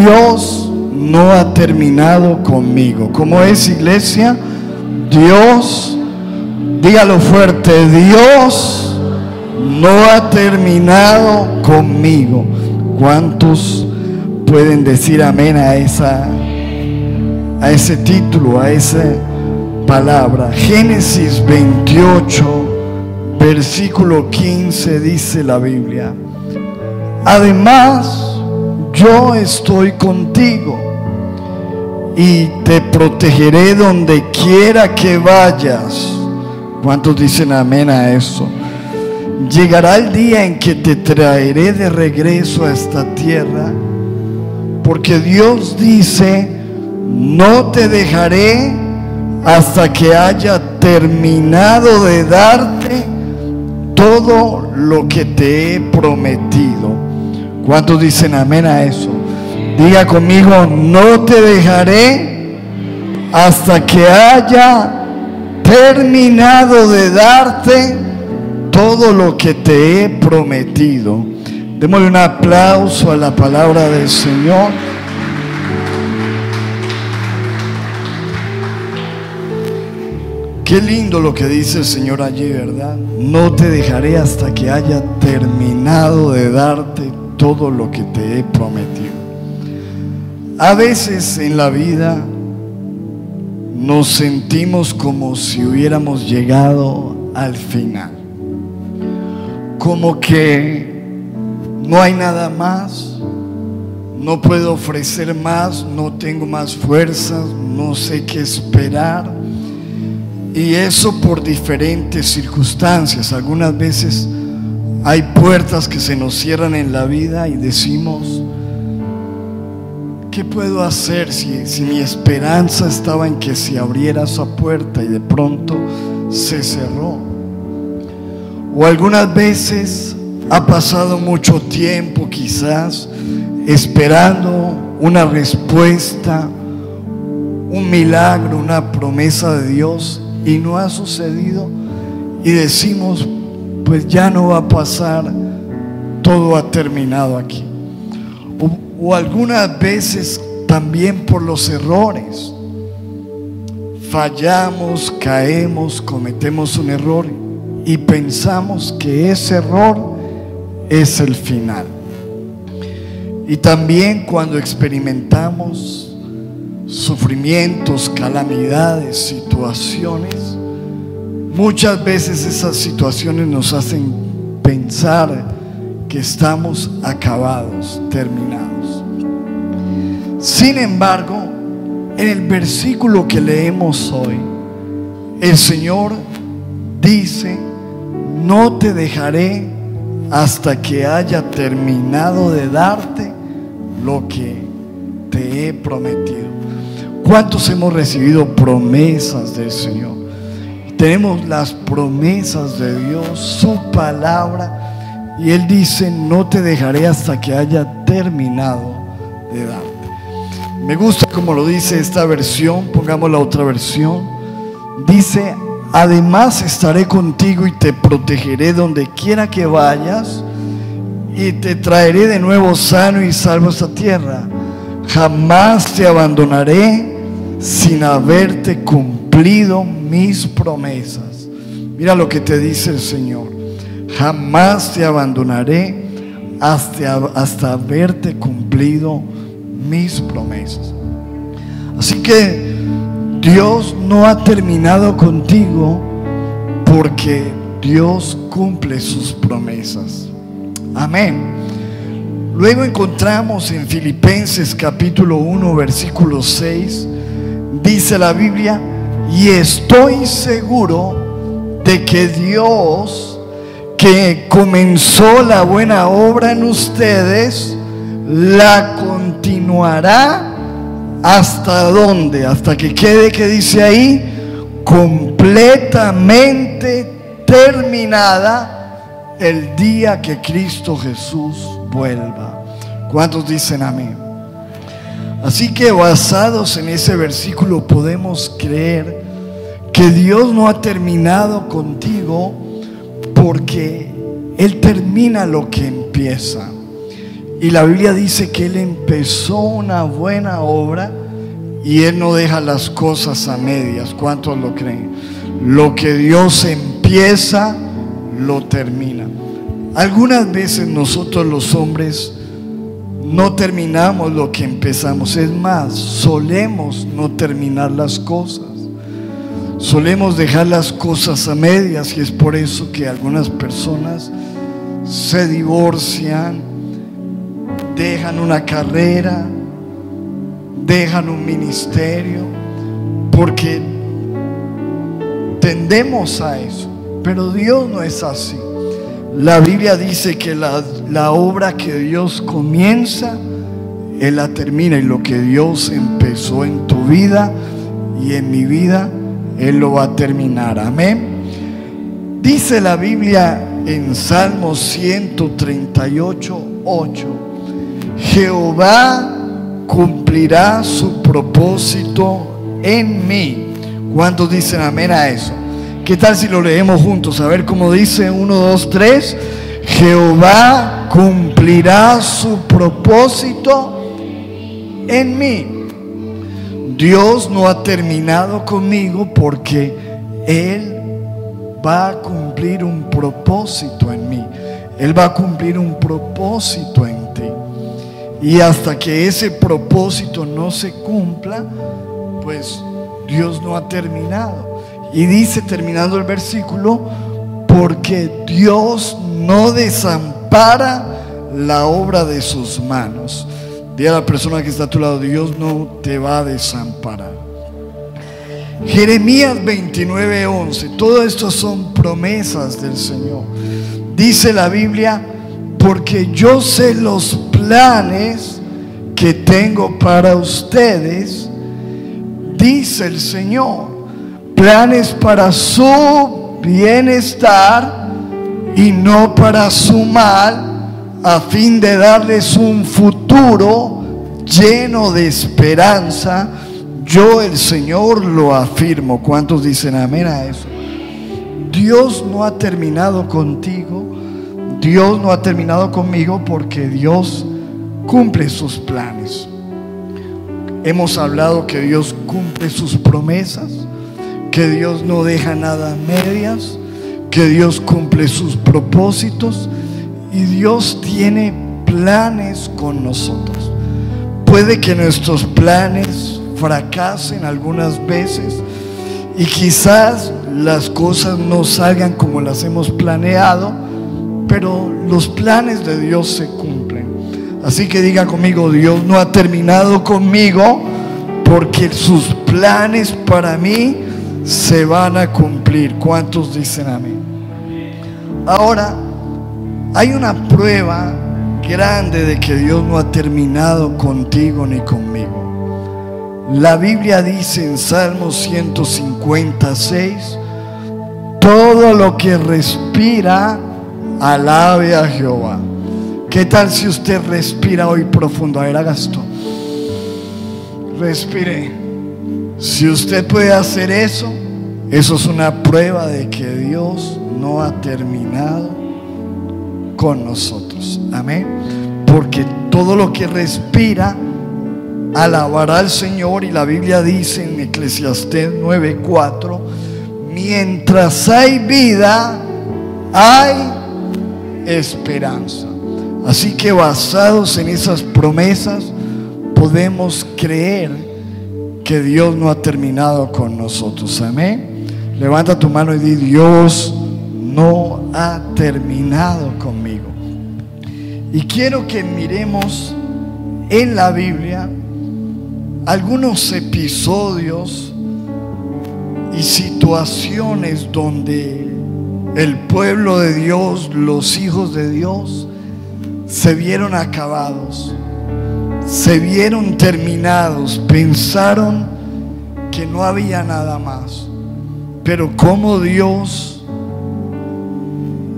Dios no ha terminado conmigo. ¿Cómo es, iglesia? Dios, dígalo fuerte, Dios no ha terminado conmigo. ¿Cuántos pueden decir amén a ese título, a esa palabra? Génesis 28, versículo 15 dice la Biblia: además, yo estoy contigo y te protegeré donde quiera que vayas. ¿Cuántos dicen amén a eso? Llegará el día en que te traeré de regreso a esta tierra, porque Dios dice: no te dejaré hasta que haya terminado de darte todo lo que te he prometido. ¿Cuántos dicen amén a eso? Diga conmigo: no te dejaré hasta que haya terminado de darte todo lo que te he prometido. Démosle un aplauso a la palabra del Señor. Qué lindo lo que dice el Señor allí, ¿verdad? No te dejaré hasta que haya terminado de darte todo lo que te he prometido. A veces en la vida nos sentimos como si hubiéramos llegado al final, como que no hay nada más, no puedo ofrecer más, no tengo más fuerzas, no sé qué esperar. Y eso por diferentes circunstancias. Algunas veces hay puertas que se nos cierran en la vida y decimos: ¿qué puedo hacer si mi esperanza estaba en que se abriera esa puerta y de pronto se cerró? O algunas veces ha pasado mucho tiempo quizás esperando una respuesta, un milagro, una promesa de Dios, y no ha sucedido, y decimos: pues ya no va a pasar, todo ha terminado aquí. O algunas veces también por los errores, fallamos, caemos, cometemos un error y pensamos que ese error es el final. Y también cuando experimentamos sufrimientos, calamidades, situaciones, muchas veces esas situaciones nos hacen pensar que estamos acabados, terminados. Sin embargo, en el versículo que leemos hoy, el Señor dice: no te dejaré hasta que haya terminado de darte lo que te he prometido. ¿Cuántos hemos recibido promesas del Señor? Tenemos las promesas de Dios, su palabra, y Él dice: no te dejaré hasta que haya terminado de darte. Me gusta como lo dice esta versión. Pongamos la otra versión. Dice: además estaré contigo y te protegeré donde quiera que vayas, y te traeré de nuevo sano y salvo a esta tierra. Jamás te abandonaré sin haberte cumplido mis promesas. Mira lo que te dice el Señor: jamás te abandonaré hasta haberte cumplido mis promesas. Así que Dios no ha terminado contigo, porque Dios cumple sus promesas. Amén. Luego encontramos en Filipenses capítulo 1 versículo 6, dice la Biblia: y estoy seguro de que Dios, que comenzó la buena obra en ustedes, la continuará hasta ¿dónde? Hasta que quede, que dice ahí, completamente terminada el día que Cristo Jesús vuelva. ¿Cuántos dicen amén? Así que basados en ese versículo podemos creer que Dios no ha terminado contigo, porque Él termina lo que empieza. Y la Biblia dice que Él empezó una buena obra y Él no deja las cosas a medias. ¿Cuántos lo creen? Lo que Dios empieza, lo termina. Algunas veces nosotros los hombres no terminamos lo que empezamos. Es más, solemos no terminar las cosas. Solemos dejar las cosas a medias, y es por eso que algunas personas se divorcian, dejan una carrera, dejan un ministerio, porque tendemos a eso. Pero Dios no es así. La Biblia dice que la obra que Dios comienza, Él la termina, y lo que Dios empezó en tu vida y en mi vida, Él lo va a terminar. Amén. Dice la Biblia en Salmos 138:8: Jehová cumplirá su propósito en mí. ¿Cuántos dicen amén a eso? ¿Qué tal si lo leemos juntos? A ver cómo dice: 1, 2, 3. Jehová cumplirá su propósito en mí. Dios no ha terminado conmigo, porque Él va a cumplir un propósito en mí. Él va a cumplir un propósito en ti. Y hasta que ese propósito no se cumpla, pues Dios no ha terminado. Y dice, terminando el versículo: porque Dios no desampara la obra de sus manos. Dile a la persona que está a tu lado: Dios no te va a desamparar. Jeremías 29:11. Todo esto son promesas del Señor. Dice la Biblia: porque yo sé los planes que tengo para ustedes, dice el Señor, planes para su bienestar y no para su mal, a fin de darles un futuro lleno de esperanza. Yo, el Señor, lo afirmo. ¿Cuántos dicen amén a eso? Dios no ha terminado contigo, Dios no ha terminado conmigo, porque Dios cumple sus planes. Hemos hablado que Dios cumple sus promesas, que Dios no deja nada a medias, que Dios cumple sus propósitos, y Dios tiene planes con nosotros. Puede que nuestros planes fracasen algunas veces, y quizás las cosas no salgan como las hemos planeado, pero los planes de Dios se cumplen. Así que diga conmigo: Dios no ha terminado conmigo, porque sus planes para mí se van a cumplir. ¿Cuántos dicen amén? Ahora, hay una prueba grande de que Dios no ha terminado contigo ni conmigo. La Biblia dice en Salmos 156: todo lo que respira, alabe a Jehová. ¿Qué tal si usted respira hoy profundo? A ver, haga esto. Respire. Si usted puede hacer eso, eso es una prueba de que Dios no ha terminado con nosotros. Amén. Porque todo lo que respira alabará al Señor. Y la Biblia dice en Eclesiastés 9:4: mientras hay vida, hay esperanza. Así que basados en esas promesas, podemos creer que Dios no ha terminado con nosotros. Amén. Levanta tu mano y di: Dios no ha terminado conmigo. Y quiero que miremos en la Biblia algunos episodios y situaciones donde el pueblo de Dios, los hijos de Dios, se vieron acabados, se vieron terminados, pensaron que no había nada más. Pero como Dios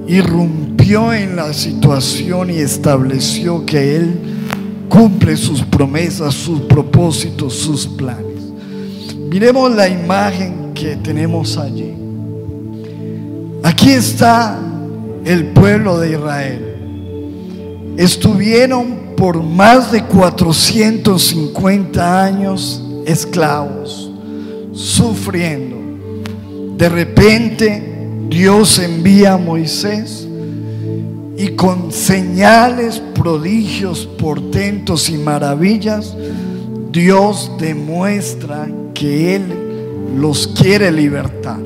irrumpió en la situación y estableció que Él cumple sus promesas, sus propósitos, sus planes. Miremos la imagen que tenemos allí. Aquí está el pueblo de Israel. Estuvieron por más de 450 años esclavos, sufriendo. De repente Dios envía a Moisés y con señales, prodigios, portentos y maravillas, Dios demuestra que Él los quiere libertar.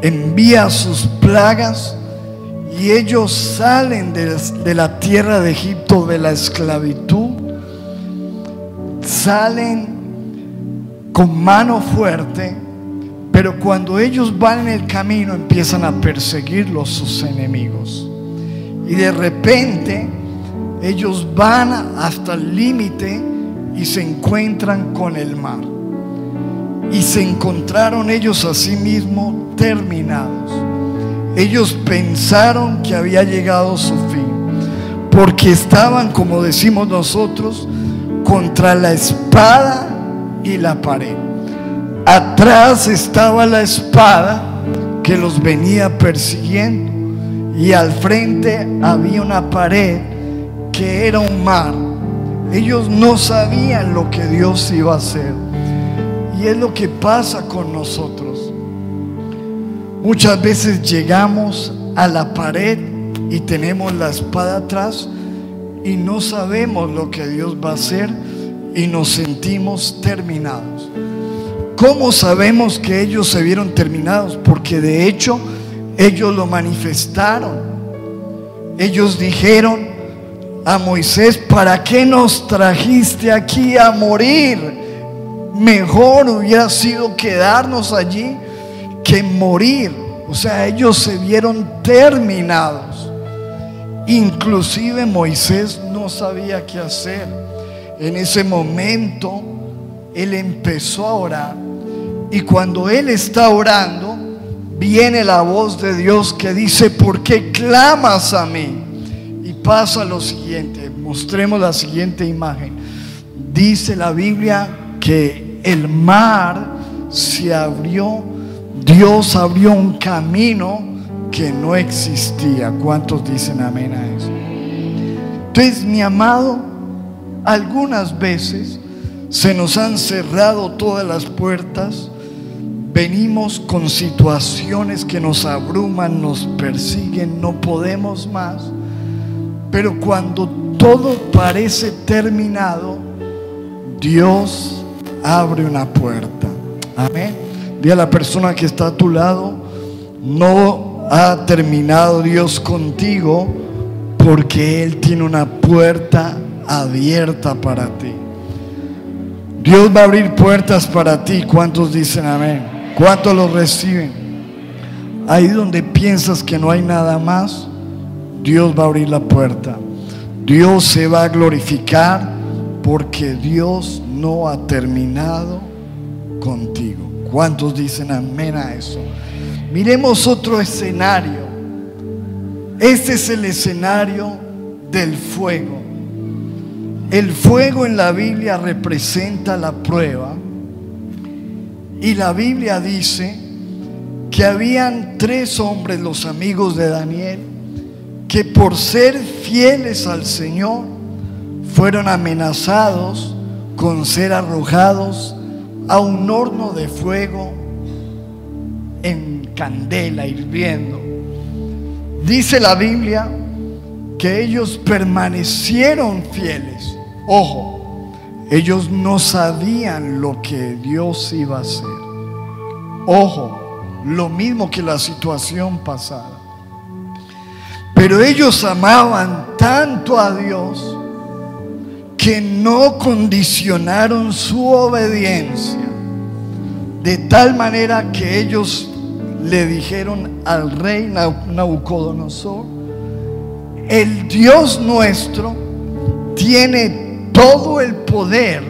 Envía sus plagas y ellos salen de la tierra de Egipto, de la esclavitud. Salen con mano fuerte, pero cuando ellos van en el camino empiezan a perseguirlos sus enemigos. Y de repente ellos van hasta el límite y se encuentran con el mar. Y se encontraron ellos a sí mismos terminados. Ellos pensaron que había llegado su fin, porque estaban, como decimos nosotros, contra la espada y la pared. Atrás estaba la espada que los venía persiguiendo, y al frente había una pared que era un mar. Ellos no sabían lo que Dios iba a hacer. Y es lo que pasa con nosotros. Muchas veces llegamos a la pared y tenemos la espada atrás y no sabemos lo que Dios va a hacer y nos sentimos terminados. ¿Cómo sabemos que ellos se vieron terminados? Porque de hecho ellos lo manifestaron. Ellos dijeron a Moisés: ¿para qué nos trajiste aquí a morir? Mejor hubiera sido quedarnos allí que morir. O sea, ellos se vieron terminados. Inclusive Moisés no sabía qué hacer. En ese momento él empezó a orar, y cuando él está orando viene la voz de Dios que dice: ¿por qué clamas a mí? Y pasa lo siguiente. Mostremos la siguiente imagen. Dice la Biblia que el mar se abrió. Dios abrió un camino que no existía. ¿Cuántos dicen amén a eso? Entonces, mi amado, algunas veces se nos han cerrado todas las puertas. Venimos con situaciones que nos abruman, nos persiguen, no podemos más. Pero cuando todo parece terminado, Dios abre una puerta. Amén. Dile a la persona que está a tu lado: no ha terminado Dios contigo, porque Él tiene una puerta abierta para ti. Dios va a abrir puertas para ti. ¿Cuántos dicen amén? ¿Cuántos lo reciben? Ahí donde piensas que no hay nada más, Dios va a abrir la puerta. Dios se va a glorificar, porque Dios no ha terminado contigo. ¿Cuántos dicen amén a eso? Miremos otro escenario. Este es el escenario del fuego. El fuego en la Biblia representa la prueba. Y la Biblia dice que habían 3 hombres, los amigos de Daniel, que por ser fieles al Señor fueron amenazados con ser arrojados a un horno de fuego en candela hirviendo. Dice la Biblia que ellos permanecieron fieles. Ojo, ellos no sabían lo que Dios iba a hacer. Ojo, lo mismo que la situación pasada. Pero ellos amaban tanto a Dios que no condicionaron su obediencia, de tal manera que ellos le dijeron al rey Nabucodonosor: el Dios nuestro tiene todo el poder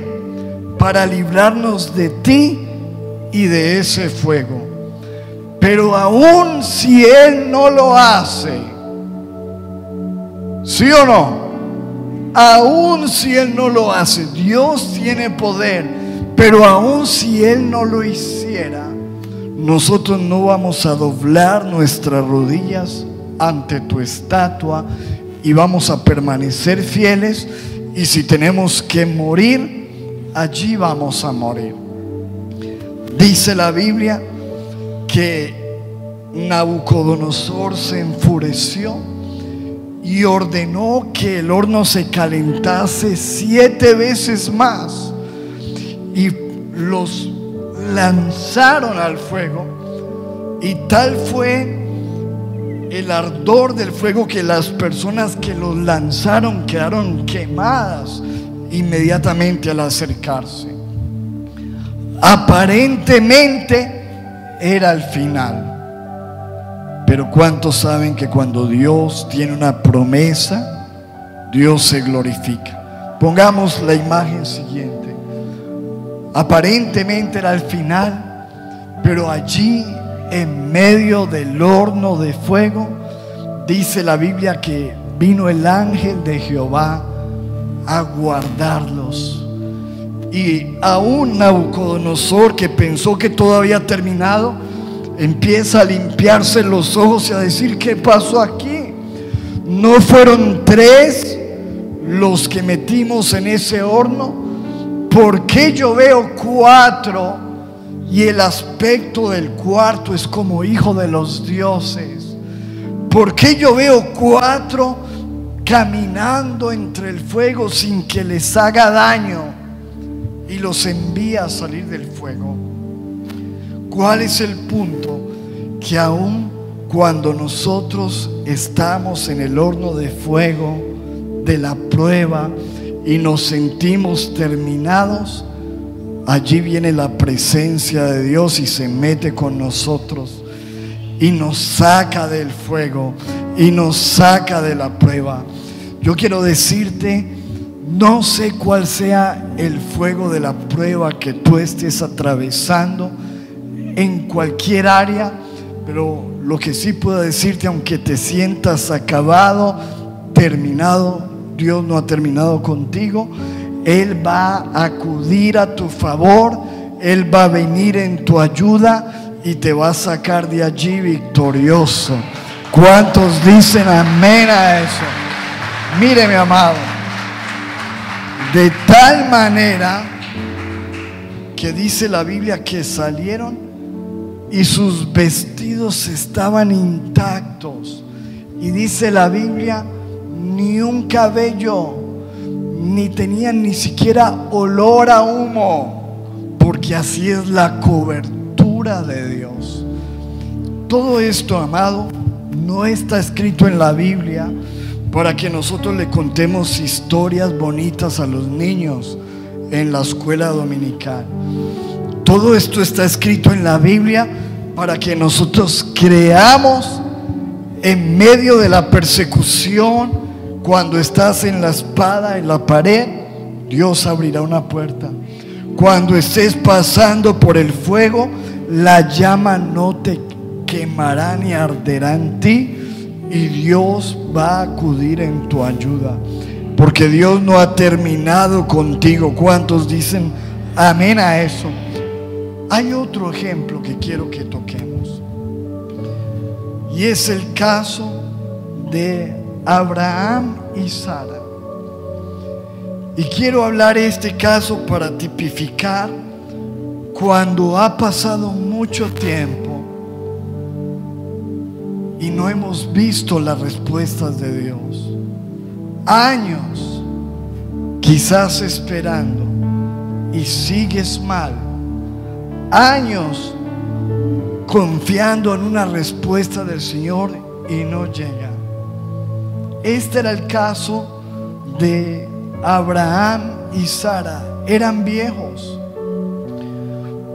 para librarnos de ti y de ese fuego, pero aún si Él no lo hace, ¿sí o no? Aún si Él no lo hace, Dios tiene poder, pero aún si Él no lo hiciera, nosotros no vamos a doblar nuestras rodillas ante tu estatua y vamos a permanecer fieles, y si tenemos que morir, allí vamos a morir. Dice la Biblia que Nabucodonosor se enfureció y ordenó que el horno se calentase 7 veces más, y los lanzaron al fuego, y tal fue el ardor del fuego que las personas que los lanzaron quedaron quemadas inmediatamente al acercarse. Aparentemente era el final, pero ¿cuántos saben que cuando Dios tiene una promesa, Dios se glorifica? Pongamos la imagen siguiente. Aparentemente era el final, pero allí en medio del horno de fuego, dice la Biblia que vino el ángel de Jehová a guardarlos. Y aún Nabucodonosor, que pensó que todo había terminado, empieza a limpiarse los ojos y a decir: ¿qué pasó aquí? ¿No fueron 3 los que metimos en ese horno? ¿Por qué yo veo 4? Y el aspecto del cuarto es como hijo de los dioses. ¿Por qué yo veo 4 caminando entre el fuego sin que les haga daño, y los envía a salir del fuego? ¿Cuál es el punto? Que aun cuando nosotros estamos en el horno de fuego de la prueba y nos sentimos terminados, allí viene la presencia de Dios y se mete con nosotros y nos saca del fuego y nos saca de la prueba. Yo quiero decirte, no sé cuál sea el fuego de la prueba que tú estés atravesando en cualquier área, pero lo que sí puedo decirte, aunque te sientas acabado, terminado, Dios no ha terminado contigo. Él va a acudir a tu favor, Él va a venir en tu ayuda y te va a sacar de allí victorioso. ¿Cuántos dicen amén a eso? Mire, mi amado, de tal manera que dice la Biblia que salieron y sus vestidos estaban intactos, y dice la Biblia, ni un cabello, ni tenían ni siquiera olor a humo, porque así es la cobertura de Dios. Todo esto, amado, no está escrito en la Biblia para que nosotros le contemos historias bonitas a los niños en la escuela dominical. Todo esto está escrito en la Biblia para que nosotros creamos en medio de la persecución. Cuando estás en la espada, en la pared, Dios abrirá una puerta. Cuando estés pasando por el fuego, la llama no te quemará ni arderá en ti, y Dios va a acudir en tu ayuda, porque Dios no ha terminado contigo. ¿Cuántos dicen amén a eso? Hay otro ejemplo que quiero que toquemos, y es el caso de Abraham y Sara. Y quiero hablar este caso para tipificar cuando ha pasado mucho tiempo y no hemos visto las respuestas de Dios. Años quizás esperando y sigues mal. Años confiando en una respuesta del Señor y no llega. Este era el caso de Abraham y Sara. Eran viejos.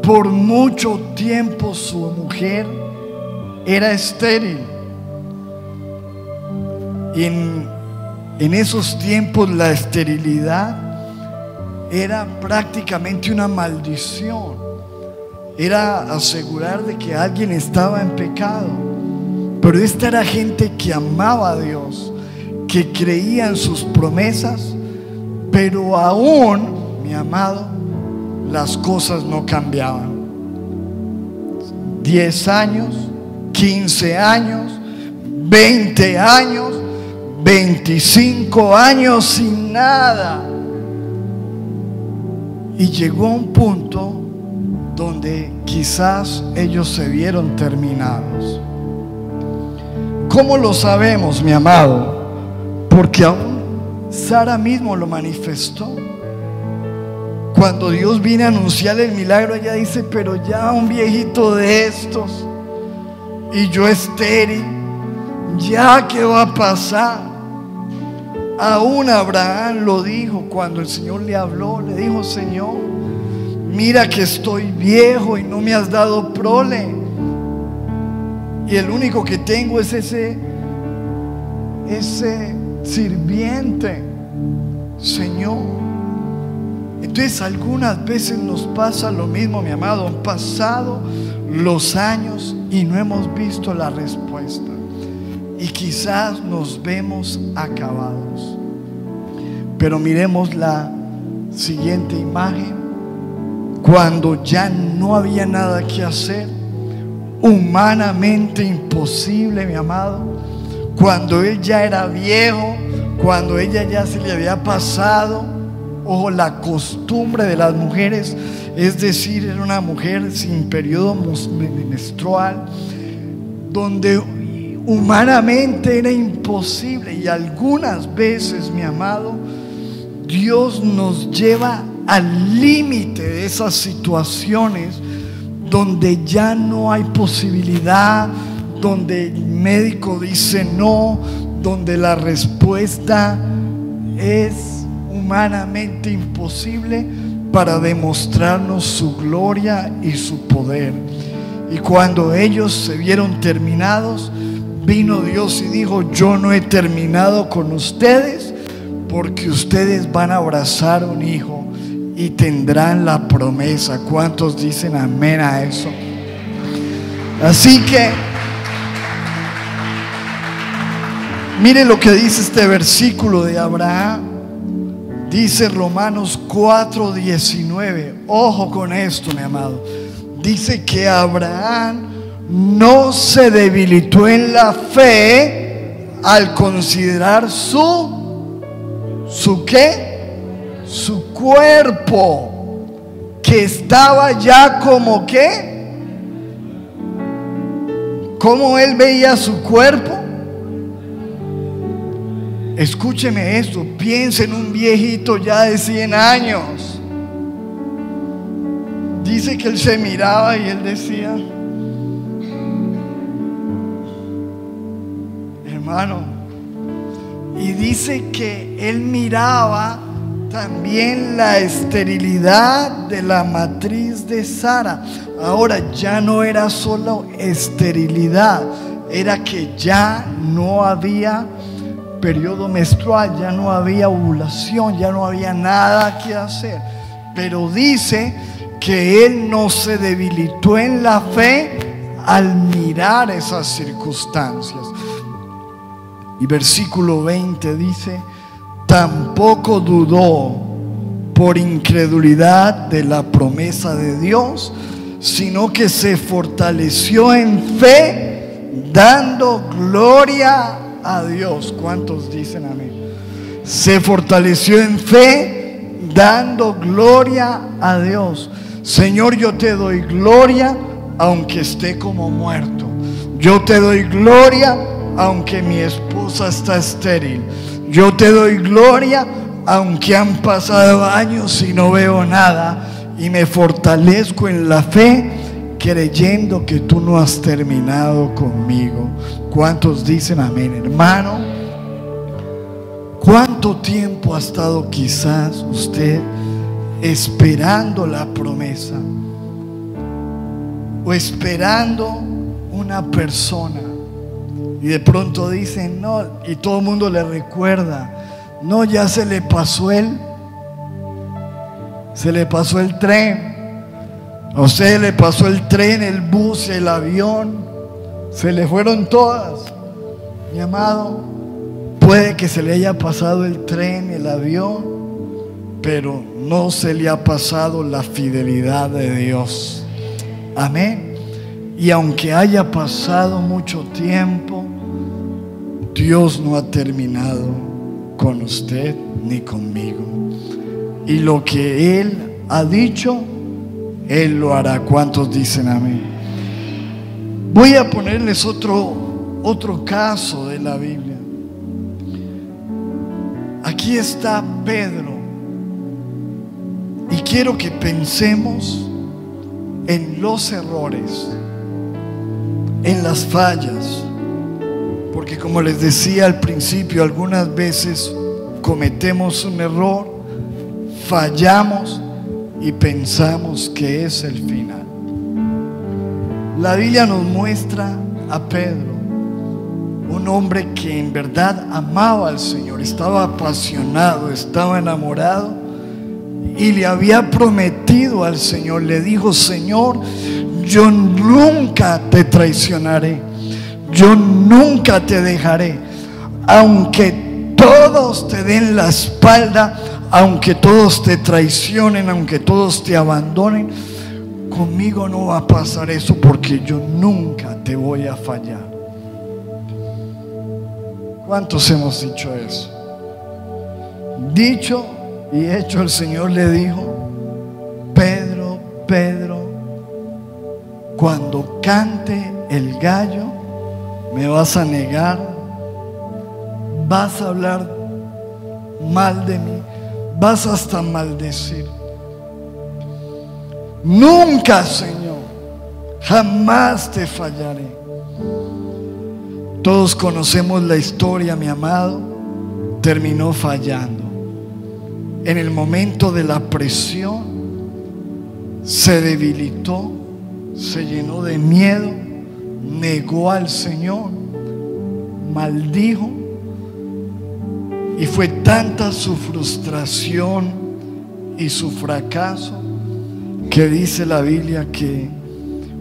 Por mucho tiempo su mujer era estéril. Y en esos tiempos la esterilidad era prácticamente una maldición. Era asegurar de que alguien estaba en pecado. Pero esta era gente que amaba a Dios, que creía en sus promesas, pero aún, mi amado, las cosas no cambiaban. 10 años, 15 años, 20 años, 25 años sin nada. Y llegó a un punto donde quizás ellos se vieron terminados. ¿Cómo lo sabemos, mi amado? Porque aún Sara mismo lo manifestó. Cuando Dios viene a anunciar el milagro, ella dice: pero ya un viejito de estos y yo estéril, ¿ya qué va a pasar? Aún Abraham lo dijo cuando el Señor le habló. Le dijo: Señor, mira que estoy viejo y no me has dado prole, y el único que tengo es ese sirviente, Señor. Entonces algunas veces nos pasa lo mismo, mi amado. Han pasado los años y no hemos visto la respuesta, y quizás nos vemos acabados. Pero miremos la siguiente imagen. Cuando ya no había nada que hacer, humanamente imposible, mi amado. Cuando él ya era viejo, cuando ella ya se le había pasado, ojo, la costumbre de las mujeres, es decir, era una mujer sin periodo menstrual, donde humanamente era imposible. Y algunas veces, mi amado, Dios nos lleva al límite de esas situaciones donde ya no hay posibilidad, donde el médico dice no, donde la respuesta es humanamente imposible, para demostrarnos su gloria y su poder. Y cuando ellos se vieron terminados, vino Dios y dijo: yo no he terminado con ustedes, porque ustedes van a abrazar un hijo y tendrán la promesa. ¿Cuántos dicen amén a eso? Así que mire lo que dice este versículo de Abraham. Dice Romanos 4:19. Ojo con esto, mi amado. Dice que Abraham no se debilitó en la fe al considerar su ¿qué? Su cuerpo, que estaba ya como ¿qué? ¿Cómo él veía su cuerpo? Escúcheme esto, piensa en un viejito ya de 100 años. Dice que él se miraba y él decía: hermano. Y dice que él miraba también la esterilidad de la matriz de Sara. Ahora ya no era solo esterilidad, era que ya no había periodo menstrual, ya no había ovulación, ya no había nada que hacer. Pero dice que él no se debilitó en la fe al mirar esas circunstancias. Y versículo 20 dice: tampoco dudó por incredulidad de la promesa de Dios, sino que se fortaleció en fe, dando gloria a Dios. ¿Cuántos dicen amén? Se fortaleció en fe, dando gloria a Dios. Señor, yo te doy gloria aunque esté como muerto. Yo te doy gloria aunque mi esposa está estéril. Yo te doy gloria aunque han pasado años y no veo nada. Y me fortalezco en la fe, creyendo que tú no has terminado conmigo. ¿Cuántos dicen amén, hermano? ¿Cuánto tiempo ha estado quizás usted esperando la promesa, o esperando una persona, y de pronto dicen no, y todo el mundo le recuerda: no, ya se le pasó el tren? A usted le pasó el tren, el bus, el avión, se le fueron todas. Mi amado, puede que se le haya pasado el tren, el avión, pero no se le ha pasado la fidelidad de Dios. Amén. Y aunque haya pasado mucho tiempo, Dios no ha terminado con usted ni conmigo. Y lo que Él ha dicho, Él lo hará. ¿Cuántos dicen amén? Voy a ponerles otro caso de la Biblia. Aquí está Pedro, y quiero que pensemos en los errores, en las fallas, porque como les decía al principio, algunas veces cometemos un error, fallamos y pensamos que es el final. La Biblia nos muestra a Pedro, un hombre que en verdad amaba al Señor, estaba apasionado, estaba enamorado y le había prometido al Señor, le dijo: Señor, yo nunca te traicionaré, yo nunca te dejaré, aunque todos te den la espalda, aunque todos te traicionen, aunque todos te abandonen, conmigo no va a pasar eso, porque yo nunca te voy a fallar. ¿Cuántos hemos dicho eso? Dicho y hecho, el Señor le dijo: Pedro, Pedro, cuando cante el gallo, me vas a negar, vas a hablar mal de mí, vas hasta maldecir. Nunca, Señor, jamás te fallaré. Todos conocemos la historia, mi amado. Terminó fallando. En el momento de la presión se debilitó, se llenó de miedo, negó al Señor, maldijo, y fue tanta su frustración y su fracaso que dice la Biblia que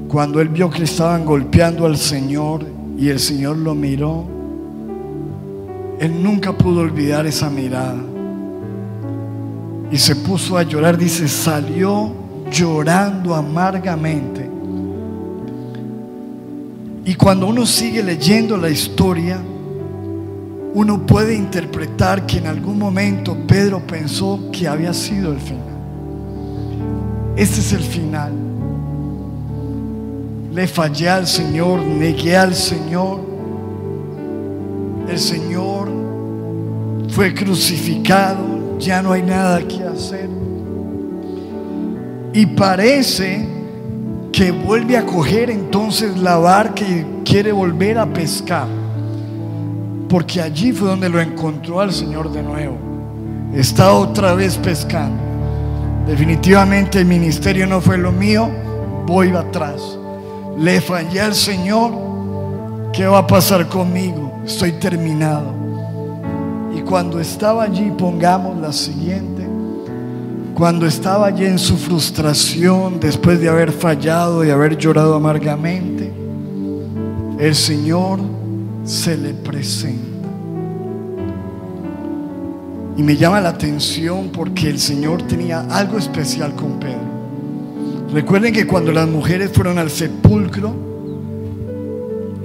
cuando él vio que estaban golpeando al Señor y el Señor lo miró, él nunca pudo olvidar esa mirada y se puso a llorar. Dice, salió llorando amargamente. Y cuando uno sigue leyendo la historia, uno puede interpretar que en algún momento Pedro pensó que había sido el final. Este es el final. Le fallé al Señor, negué al Señor. El Señor fue crucificado, ya no hay nada que hacer. Y parece que vuelve a coger entonces la barca y quiere volver a pescar, porque allí fue donde lo encontró al Señor de nuevo. Está otra vez pescando. Definitivamente el ministerio no fue lo mío, voy atrás. Le fallé al Señor, ¿qué va a pasar conmigo? Estoy terminado. Y cuando estaba allí, pongamos la siguiente, cuando estaba allí en su frustración, después de haber fallado y haber llorado amargamente, el Señor se le presenta. Y me llama la atención porque el Señor tenía algo especial con Pedro. Recuerden que cuando las mujeres fueron al sepulcro,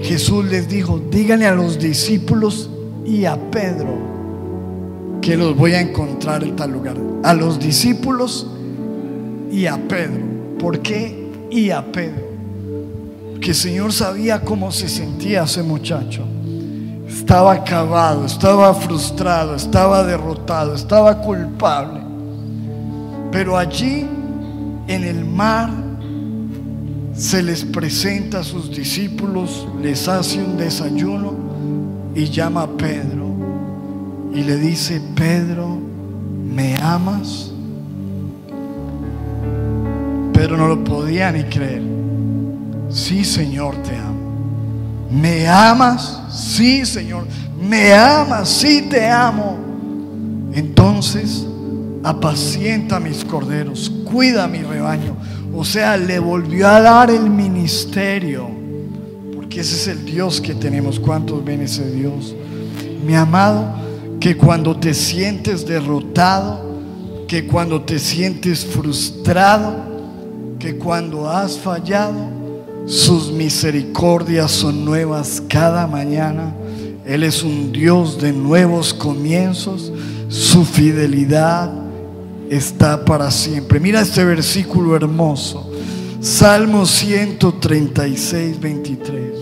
Jesús les dijo: díganle a los discípulos y a Pedro que los voy a encontrar en tal lugar. A los discípulos y a Pedro. ¿Por qué y a Pedro? Porque el Señor sabía cómo se sentía ese muchacho. Estaba acabado, estaba frustrado, estaba derrotado, estaba culpable. Pero allí en el mar se les presenta a sus discípulos, les hace un desayuno y llama a Pedro y le dice: Pedro, ¿me amas? Pedro no lo podía ni creer. Sí, Señor, te amo. ¿Me amas? Sí, Señor. ¿Me amas? Sí, te amo. Entonces apacienta mis corderos, cuida mi rebaño. O sea, le volvió a dar el ministerio, porque ese es el Dios que tenemos. ¿Cuántos ven ese Dios? Mi amado, que cuando te sientes derrotado, que cuando te sientes frustrado, que cuando has fallado, sus misericordias son nuevas cada mañana. Él es un Dios de nuevos comienzos. Su fidelidad está para siempre. Mira este versículo hermoso. Salmo 136, 23.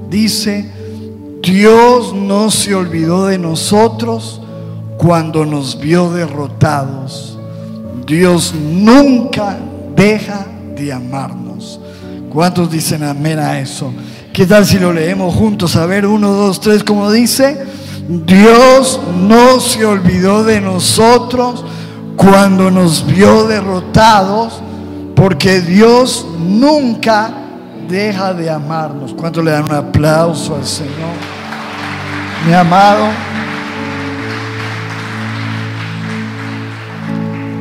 Dice: Dios no se olvidó de nosotros cuando nos vio derrotados. Dios nunca deja de amarnos. ¿Cuántos dicen amén a eso? ¿Qué tal si lo leemos juntos? A ver, 1, 2, 3, ¿cómo dice? Dios no se olvidó de nosotros cuando nos vio derrotados, porque Dios nunca deja de amarnos. ¿Cuántos le dan un aplauso al Señor? Mi amado,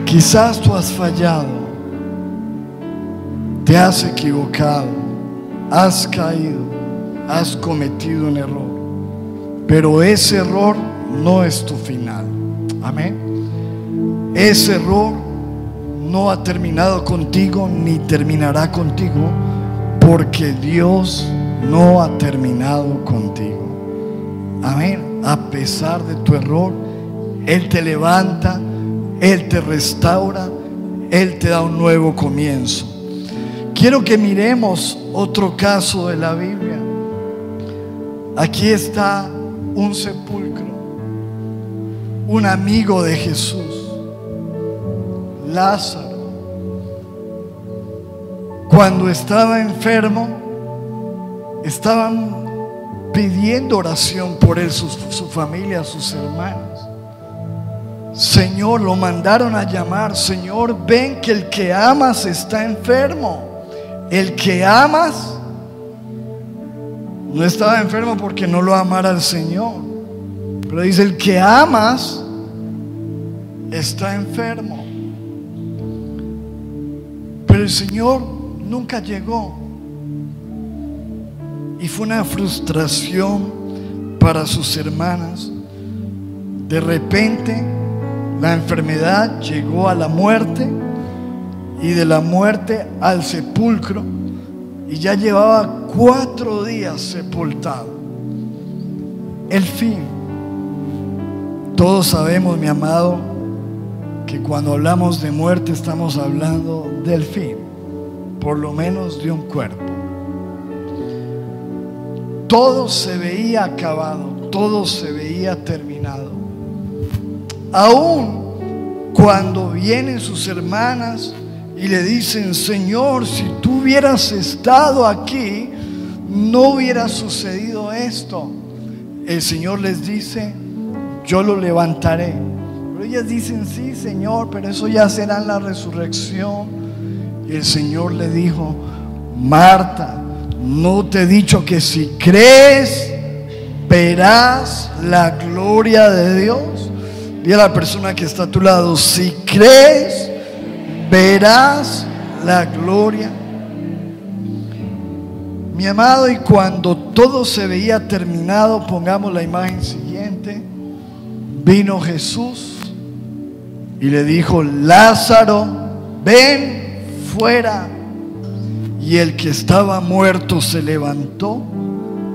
quizás tú has fallado, te has equivocado, has caído, has cometido un error, pero ese error no es tu final. Amén. Ese error no ha terminado contigo ni terminará contigo, porque Dios no ha terminado contigo. Amén. A pesar de tu error, Él te levanta, Él te restaura, Él te da un nuevo comienzo. Quiero que miremos otro caso de la Biblia. Aquí está un sepulcro, un amigo de Jesús, Lázaro. Cuando estaba enfermo, estaban pidiendo oración por él, su familia, sus hermanos. Señor, lo mandaron a llamar: Señor, ven que el que amas está enfermo. El que amas no estaba enfermo porque no lo amara al Señor, pero dice: el que amas está enfermo. Pero el Señor nunca llegó, y fue una frustración para sus hermanas. De repente la enfermedad llegó a la muerte, y de la muerte al sepulcro, y ya llevaba 4 días sepultado. El fin. Todos sabemos, mi amado, que cuando hablamos de muerte estamos hablando del fin, por lo menos de un cuerpo. Todo se veía acabado, todo se veía terminado. Aún cuando vienen sus hermanas y le dicen: Señor, si tú hubieras estado aquí, no hubiera sucedido esto. El Señor les dice: yo lo levantaré. Pero ellas dicen: sí, Señor, pero eso ya será en la resurrección. Y el Señor le dijo: Marta, ¿no te he dicho que si crees verás la gloria de Dios? Dile a la persona que está a tu lado: si crees verás la gloria. Mi amado, y cuando todo se veía terminado, pongamos la imagen siguiente, vino Jesús y le dijo: Lázaro, ven fuera. Y el que estaba muerto se levantó,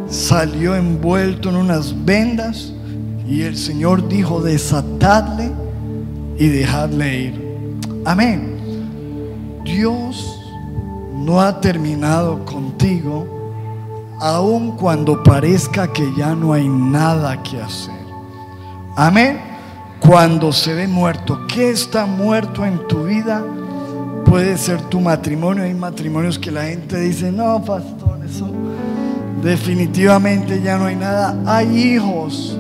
salió envuelto en unas vendas, y el Señor dijo: desatadle y dejadle ir. Amén. Dios no ha terminado contigo, aun cuando parezca que ya no hay nada que hacer. Amén. Cuando se ve muerto, ¿qué está muerto en tu vida? Puede ser tu matrimonio. Hay matrimonios que la gente dice: no, pastor, eso definitivamente ya no hay nada. Hay hijos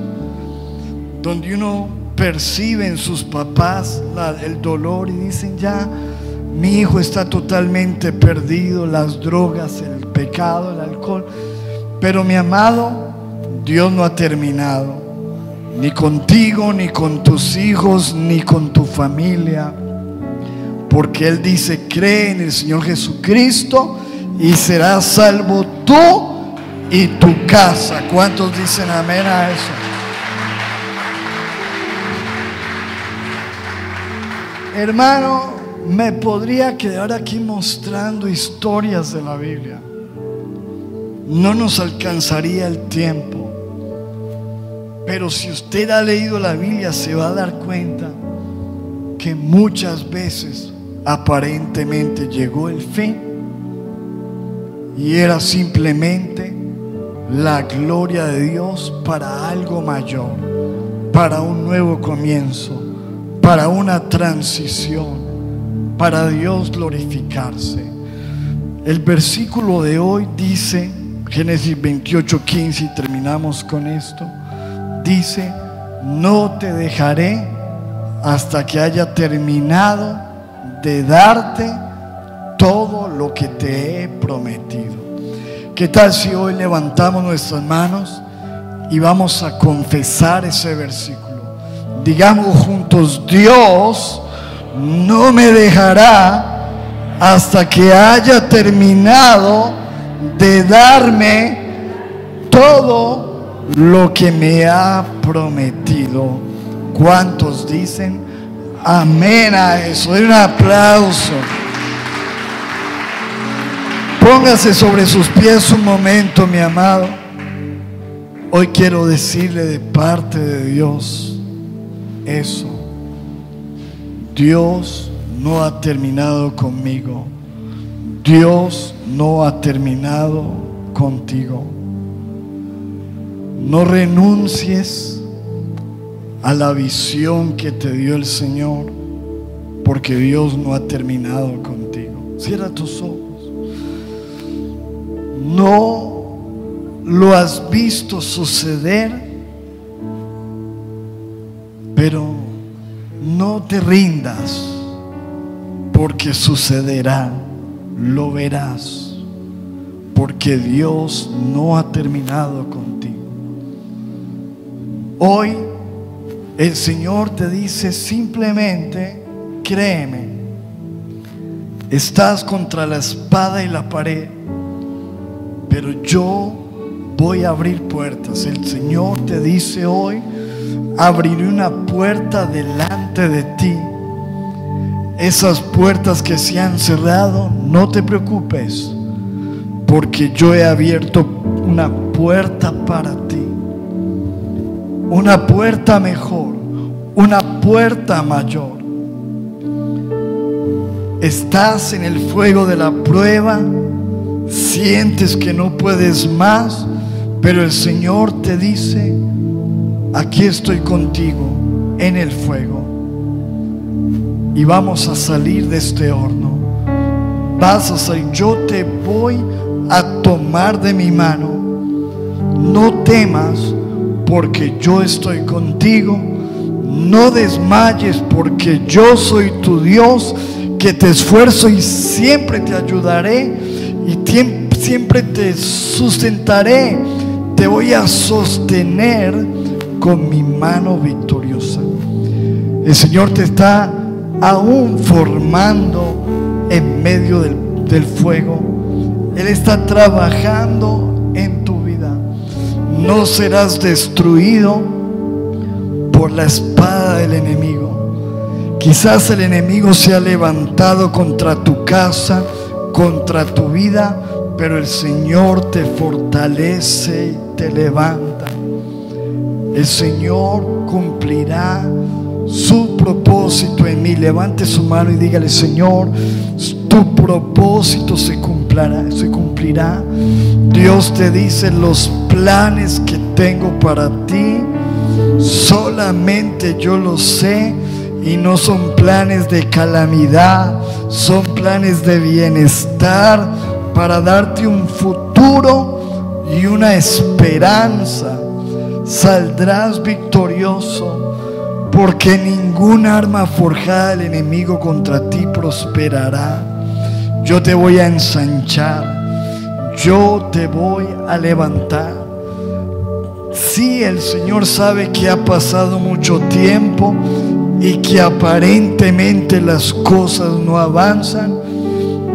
donde uno percibe en sus papás el dolor y dicen: ya mi hijo está totalmente perdido, las drogas, el pecado, el alcohol. Pero mi amado, Dios no ha terminado, ni contigo, ni con tus hijos, ni con tu familia, porque Él dice: cree en el Señor Jesucristo y serás salvo tú y tu casa. ¿Cuántos dicen amén a eso? Hermano, me podría quedar aquí mostrando historias de la Biblia. No nos alcanzaría el tiempo. Pero si usted ha leído la Biblia, se va a dar cuenta que muchas veces aparentemente llegó el fin y era simplemente la gloria de Dios para algo mayor, para un nuevo comienzo, para una transición, para Dios glorificarse. El versículo de hoy dice, Génesis 28:15, y terminamos con esto, dice: no te dejaré hasta que haya terminado de darte todo lo que te he prometido. ¿Qué tal si hoy levantamos nuestras manos y vamos a confesar ese versículo? Digamos juntos: Dios no me dejará hasta que haya terminado de darme todo lo que me ha prometido. ¿Cuántos dicen amén a eso? Den un aplauso. Póngase sobre sus pies un momento, mi amado. Hoy quiero decirle de parte de Dios eso: Dios no ha terminado conmigo, Dios no ha terminado contigo. No renuncies a la visión que te dio el Señor, porque Dios no ha terminado contigo. Cierra tus ojos. No lo has visto suceder, pero no te rindas, porque sucederá, lo verás, porque Dios no ha terminado contigo. Hoy el Señor te dice simplemente: créeme, estás contra la espada y la pared, pero yo voy a abrir puertas. El Señor te dice hoy: abriré una puerta delante de ti. Esas puertas que se han cerrado, no te preocupes, porque yo he abierto una puerta para ti, una puerta mejor, una puerta mayor. Estás en el fuego de la prueba, sientes que no puedes más, pero el Señor te dice: aquí estoy contigo en el fuego, y vamos a salir de este horno. Vas a salir, yo te voy a tomar de mi mano. No temas, porque yo estoy contigo. No desmayes, porque yo soy tu Dios, que te esfuerzo y siempre te ayudaré, y siempre te sustentaré. Te voy a sostener con mi mano victoriosa. El Señor te está aún formando en medio del fuego. Él está trabajando en tu vida. No serás destruido por la espada del enemigo. Quizás el enemigo se ha levantado contra tu casa, contra tu vida, pero el Señor te fortalece y te levanta. El Señor cumplirá su propósito en mí. Levante su mano y dígale: Señor, tu propósito se cumplirá. Dios te dice: los planes que tengo para ti, solamente yo los sé, y no son planes de calamidad, son planes de bienestar, para darte un futuro y una esperanza. Saldrás victorioso, porque ningún arma forjada del enemigo contra ti prosperará. Yo te voy a ensanchar, yo te voy a levantar. Sí, el Señor sabe que ha pasado mucho tiempo y que aparentemente las cosas no avanzan,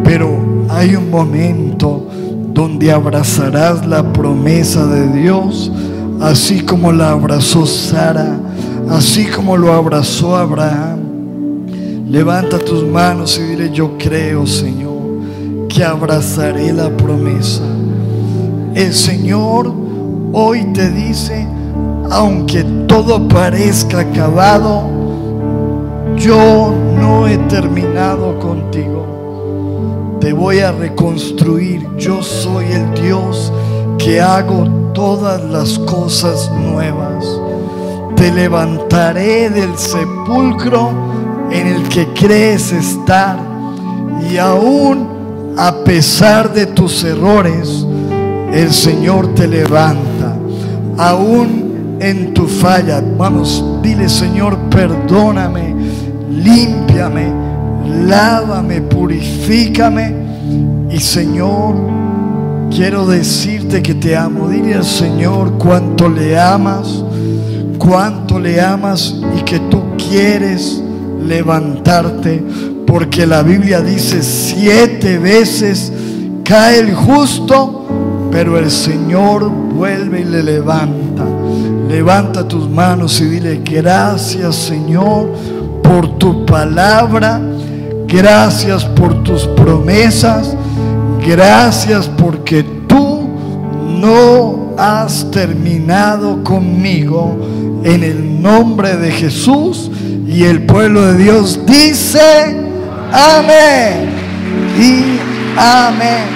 pero hay un momento donde abrazarás la promesa de Dios, así como la abrazó Sara, así como lo abrazó Abraham. Levanta tus manos y dile: yo creo, Señor, que abrazaré la promesa. El Señor hoy te dice: aunque todo parezca acabado, yo no he terminado contigo. Te voy a reconstruir. Yo soy el Dios que hago todas las cosas nuevas. Te levantaré del sepulcro en el que crees estar, y aún a pesar de tus errores, el Señor te levanta. Aún en tu falla, vamos, dile: Señor, perdóname, límpiame, lávame, purifícame. Y Señor, quiero decirte que te amo. Dile al Señor cuánto le amas y que tú quieres levantarte, porque la Biblia dice: 7 veces cae el justo, pero el Señor vuelve y le levanta. Levanta tus manos y dile: gracias, Señor, por tu palabra. Gracias por tus promesas. Gracias porque tú no has terminado conmigo. En el nombre de Jesús. Y el pueblo de Dios dice: amén y amén.